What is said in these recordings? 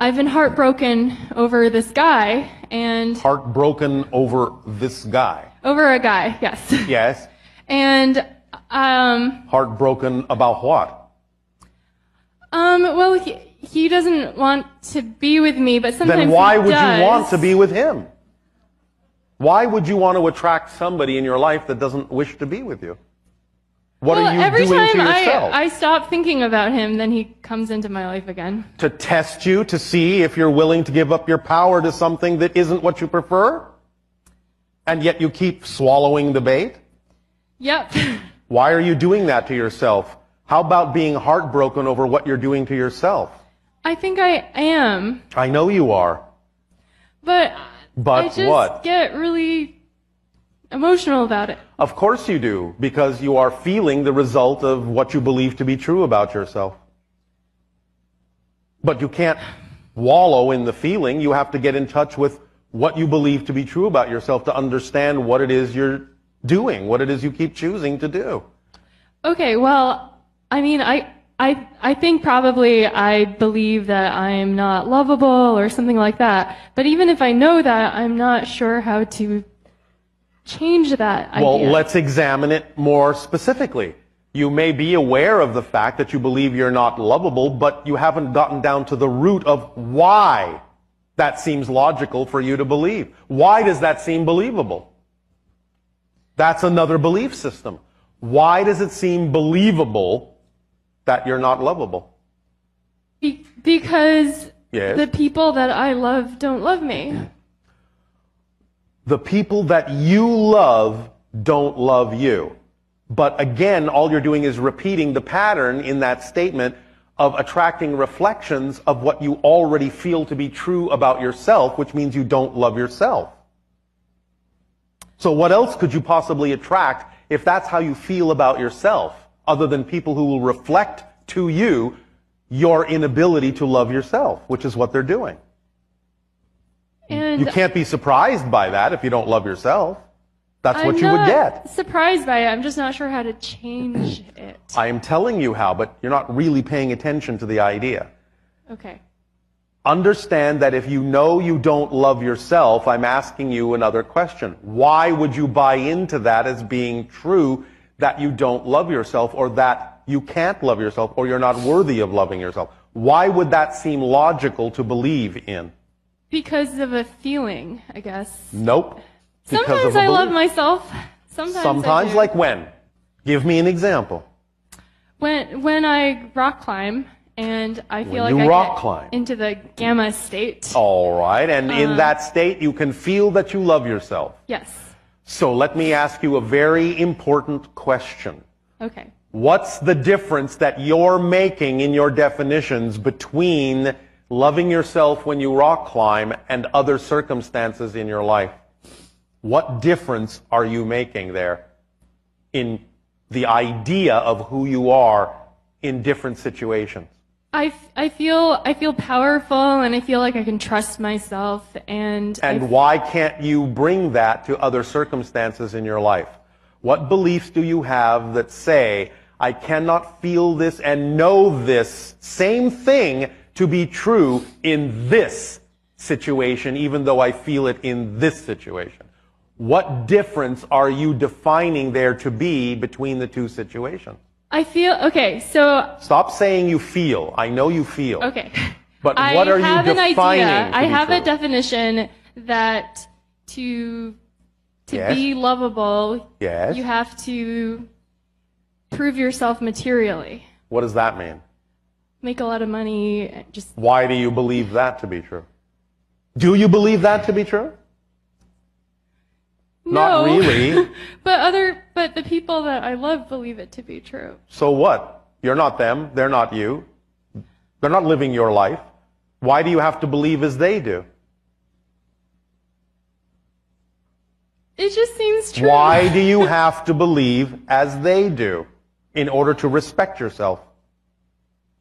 I've been heartbroken over this guy, and Heartbroken over this guy. over a guy, yes. Yes. And Heartbroken about what? well, he doesn't want to be with me, but sometimes Then why he would does. you want to be with him? Why would you want to attract somebody in your life that doesn't wish to be with you? What Well, are you every doing to time yourself? I stop thinking about him, then he comes into my life again. To test you, to see if you're willing to give up your power to something that isn't what you prefer? And yet you keep swallowing the bait? Yep. Why are you doing that to yourself? How about being heartbroken over what you're doing to yourself? I think I am, I know you are. but But I just what? get really emotional about it. Of course you do, because you are feeling the result of what you believe to be true about yourself. But you can't wallow in the feeling. You have to get in touch with what you believe to be true about yourself to understand what it is you're doing, what it is you keep choosing to do. Okay, well, I mean, I think probably I believe that I'm not lovable or something like that. But even if I know that, I'm not sure how to change that idea. Well, let's examine it more specifically. You may be aware of the fact that you believe you're not lovable, but you haven't gotten down to the root of why that seems logical for you to believe. Why does that seem believable? That's another belief system. Why does it seem believable that you're not lovable? Because Yes. the people that I love don't love me. The people that you love don't love you. But again, all you're doing is repeating the pattern in that statement of attracting reflections of what you already feel to be true about yourself, which means you don't love yourself. So what else could you possibly attract if that's how you feel about yourself, other than people who will reflect to you your inability to love yourself, which is what they're doing. And You can't be surprised by that if you don't love yourself. That's what you would I'm get. not surprised by it. I'm just not sure how to change it. I am telling you how, but you're not really paying attention to the idea. Okay. Understand that if you know you don't love yourself, I'm asking you another question. Why would you buy into that as being true, that you don't love yourself, or that you can't love yourself, or you're not worthy of loving yourself? Why would that seem logical to believe in? Because of a feeling, I guess. Nope. Because Sometimes of a I love belief. myself. Sometimes I Sometimes, do. like when? Give me an example. When I rock climb and I feel When like you I rock get climb. into the gamma state. All right, and in that state, you can feel that you love yourself. Yes. So let me ask you a very important question. Okay. What's the difference that you're making in your definitions between loving yourself when you rock climb and other circumstances in your life? What difference are you making there in the idea of who you are in different situations? I feel powerful, and I feel like I can trust myself, and why can't you bring that to other circumstances in your life? What beliefs do you have that say, I cannot feel this and know this same thing to be true in this situation, even though I feel it in this situation? What difference are you defining there to be between the two situations? I feel okay. So Stop saying you feel. I know you feel. okay. But what are you I have an defining idea. to I be have true? a definition that to Yes. be lovable, Yes. you have to prove yourself materially. What does that mean? Make a lot of money, just Why do you believe that to be true? Do you believe that to be true? Not no. really. But the people that I love believe it to be true. So what? You're not them. They're not you. They're not living your life. Why do you have to believe as they do? It just seems true. Why do you have to believe as they do in order to respect yourself?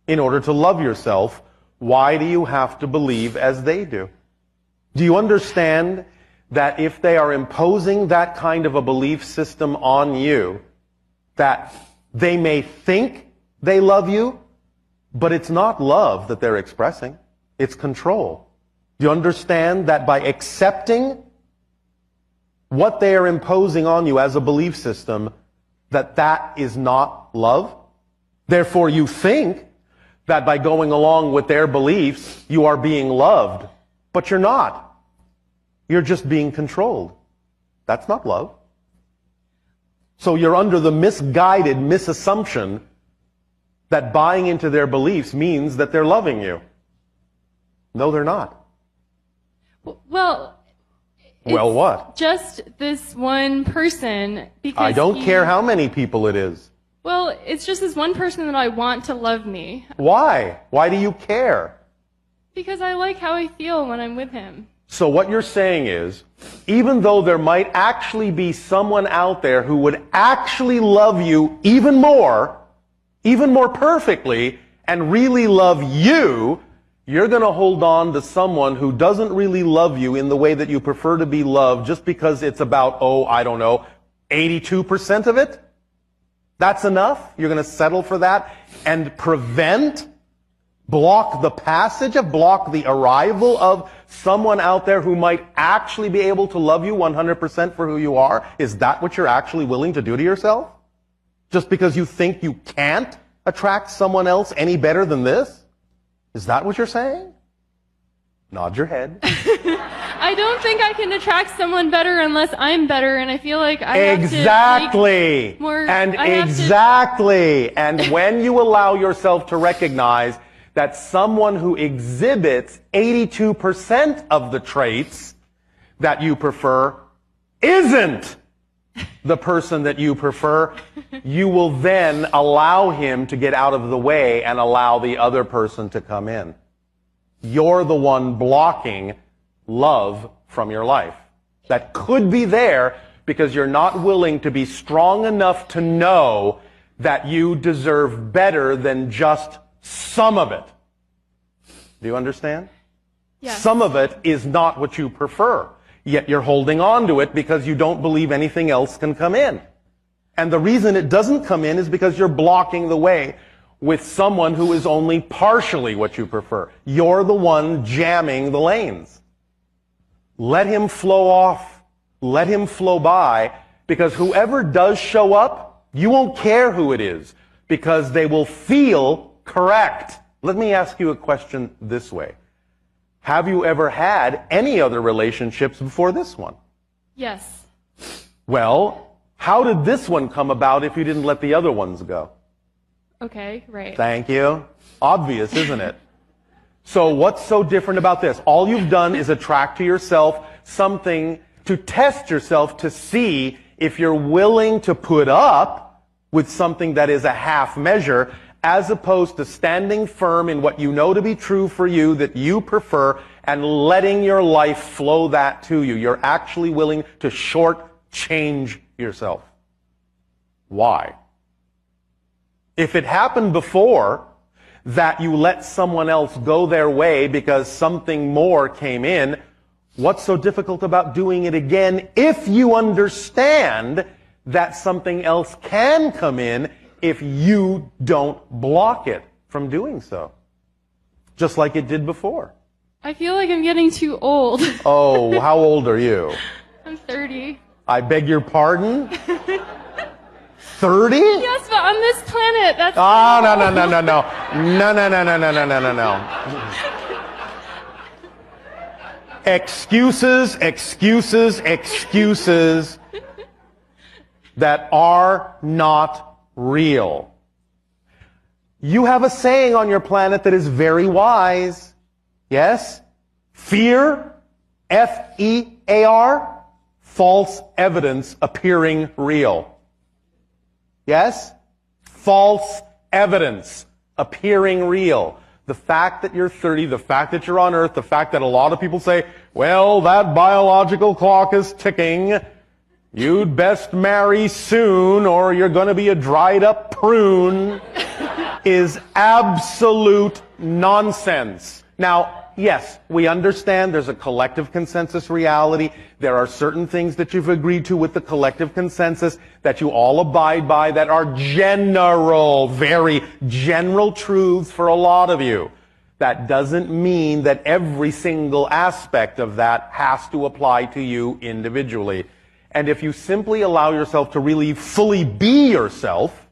In order to love yourself, why do you have to believe as they do? Do you understand that if they are imposing that kind of a belief system on you, that they may think they love you, but it's not love that they're expressing. It's control. Do you understand that by accepting what they are imposing on you as a belief system, that is not love? Therefore, you think that by going along with their beliefs, you are being loved. But you're not. You're just being controlled. That's not love. So you're under the misguided misassumption that buying into their beliefs means that they're loving you. No, they're not. Well, Well, what? just this one person because I don't care how many people it is. Well, it's just this one person that I want to love me Why? Why do you care? because I like how I feel when I'm with him. So what you're saying is, even though there might actually be someone out there who would actually love you even more perfectly, and really love you, you're going to hold on to someone who doesn't really love you in the way that you prefer to be loved just because it's about, 82% of it? That's enough? You're going to settle for that and block the passage block the arrival of someone out there who might actually be able to love you 100% for who you are? Is that what you're actually willing to do to yourself? Just because you think you can't attract someone else any better than this? Is that what you're saying? Nod your head. I don't think I can attract someone better unless I'm better, and I feel like I Exactly. have to make more. And I have to- exactly. And when you allow yourself to recognize that someone who exhibits 82% of the traits that you prefer isn't the person that you prefer, you will then allow him to get out of the way and allow the other person to come in. You're the one blocking love from your life. That could be there because you're not willing to be strong enough to know that you deserve better than just some of it. Do you understand? Yes. Some of it is not what you prefer, yet you're holding on to it because you don't believe anything else can come in. And the reason it doesn't come in is because you're blocking the way with someone who is only partially what you prefer. You're the one jamming the lanes. Let him flow off. Let him flow by, because whoever does show up, you won't care who it is, because they will feel correct. Let me ask you a question this way. Have you ever had any other relationships before this one? Yes. Well, how did this one come about if you didn't let the other ones go? Okay, right. Thank you. Obvious, isn't it? So what's so different about this? All you've done is attract to yourself something to test yourself to see if you're willing to put up with something that is a half measure, as opposed to standing firm in what you know to be true for you, that you prefer, and letting your life flow that to you. You're actually willing to shortchange yourself. Why? If it happened before that you let someone else go their way because something more came in, what's so difficult about doing it again if you understand that something else can come in if you don't block it from doing so? Just like it did before. I feel like I'm getting too old. Oh, how old are you? I'm 30. I beg your pardon? 30? Yes, but on this planet, that's... Ah, no. Excuses that are not real. You have a saying on your planet that is very wise. Yes? Fear, F-E-A-R, false evidence appearing real. Yes? False evidence appearing real. The fact that you're 30, the fact that you're on Earth, the fact that a lot of people say, well, that biological clock is ticking. You'd best marry soon or you're going to be a dried up prune, is absolute nonsense. Now, yes, we understand there's a collective consensus reality. There are certain things that you've agreed to with the collective consensus that you all abide by that are general, very general truths for a lot of you. That doesn't mean that every single aspect of that has to apply to you individually. And if you simply allow yourself to really fully be yourself,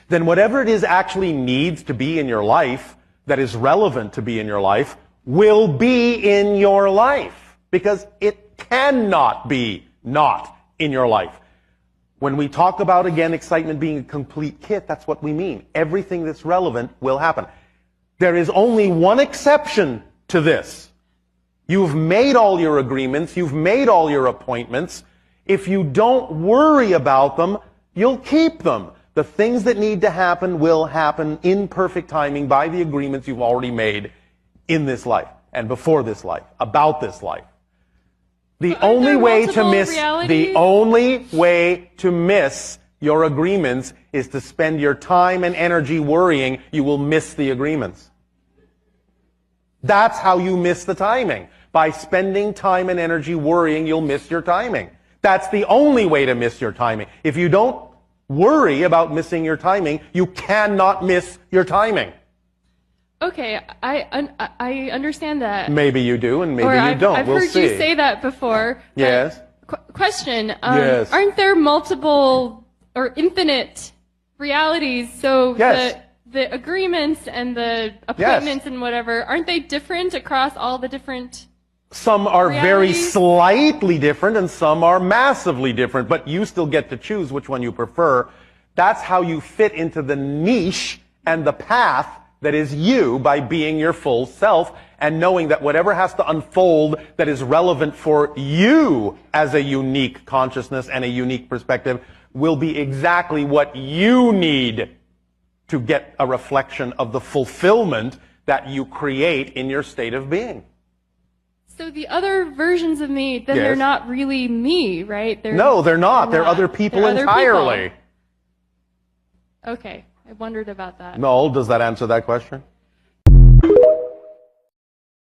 then whatever it is actually needs to be in your life, that is relevant to be in your life, will be in your life. Because it cannot be not in your life. When we talk about, again, excitement being a complete kit, that's what we mean. Everything that's relevant will happen. There is only one exception to this. You've made all your agreements, you've made all your appointments. If you don't worry about them, you'll keep them. The things that need to happen will happen in perfect timing by the agreements you've already made in this life and before this life, about this life. The only way to miss your agreements is to spend your time and energy worrying you will miss the agreements. That's how you miss the timing. By spending time and energy worrying you'll miss your timing. That's the only way to miss your timing. If you don't worry about missing your timing, you cannot miss your timing. Okay, I understand that. Maybe you do, and maybe you don't. I've heard you say that before. Yes. Question. Yes. Aren't there multiple or infinite realities? So yes. the agreements and the appointments and whatever, aren't they different across all the different Some are realities? very slightly different, and some are massively different, but you still get to choose which one you prefer. That's how you fit into the niche and the path that is you, by being your full self and knowing that whatever has to unfold that is relevant for you as a unique consciousness and a unique perspective will be exactly what you need to get a reflection of the fulfillment that you create in your state of being. So the other versions of me, then they're not really me, right? No, they're not. They're other people entirely. Okay. I wondered about that. No, does that answer that question?